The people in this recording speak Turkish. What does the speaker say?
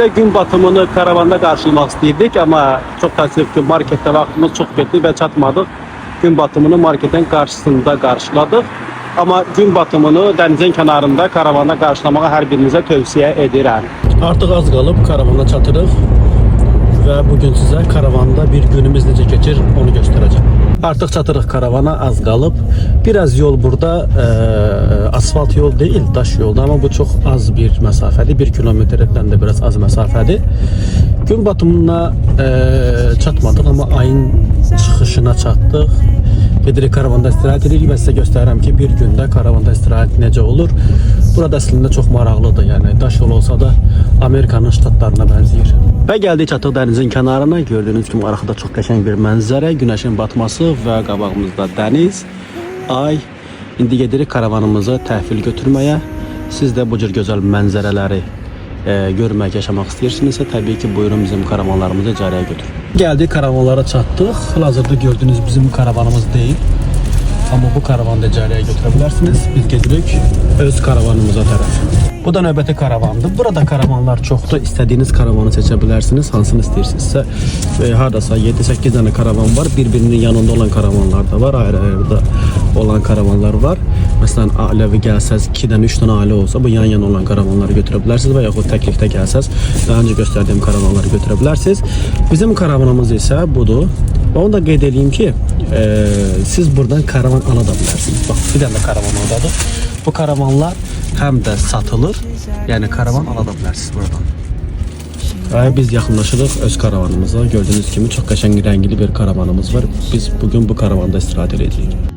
normalde gün batımını karavanda karşılamak istedik ama çok teessüf ki markette vaktimiz çok gitti ve çatmadık. Gün batımını marketin karşısında karşıladık. Ama gün batımını denizin kenarında karavanda karşılamağı her birinize tövsiye ederim. Artık az kalıp karavana çatırıq ve bugün size karavanda bir günümüz necə keçir onu göstereceğim. Artık çatırıq karavana az kalıp biraz yol burada asfalt yol değil daş yolda ama bu çok az bir mesafeli 1 kilometreden de biraz az mesafeli. Gün batımına çatmadık ama ayın çıxışına çatdıq. Gedirik karavanda istirahat edirik ve size göstereyim ki bir günde karavanda istirahat necə olur. Burada aslında çok maraqlıdır yani daş yol olsa da Amerikanın ştatlarına benziyor. Ve geldik çatdıq denizin kenarına. Gördüğünüz gibi arkada çok qəşəng bir mənzərə, güneşin batması ve qabağımızda deniz, ay. İndi gedirik karavanımızı təhvil götürmeye. Siz de bu cür gözəl mənzərələri görmək, yaşamaq istəyirsinizsə təbii ki buyurun bizim karavanlarımızı icarəyə götür. Geldik karavanlara çatdıq. Hazırda gördüğünüz bizim karavanımız değil. Ama bu karavanı da icarəyə götürebilirsiniz. Biz gedirik öz karavanımıza tərəf. Bu da növbəti karavandır. Burada karavanlar çoxdur. İstediğiniz karavanı seçebilirsiniz. Hansını istəyirsinizsə. Hardasa 7-8 tane karavan var. Birbirinin yanında olan karavanlar da var. Ayrı-ayrı olan karavanlar var. Mesela ailəvi gəlsəz 2-dən 3 tane ailə olsa bu yan-yana olan karavanları götürebilirsiniz və yaxud təklifdə gəlsəz daha önce göstərdiyim karavanları götürebilirsiniz. Bizim karavanımız isə budur. Onu da qeyd edeyim ki siz buradan karavan ala da bilərsiniz. Bak bir dənə karavan oradadır. Bu karavanlar hem de satılır. Yani karavan ala da bilərsiniz buradan. Ve biz yaxınlaşırıq öz karavanımıza. Gördüğünüz gibi çok qəşəng rəngli bir karavanımız var. Biz bugün bu karavanda istirahat edəcəyik.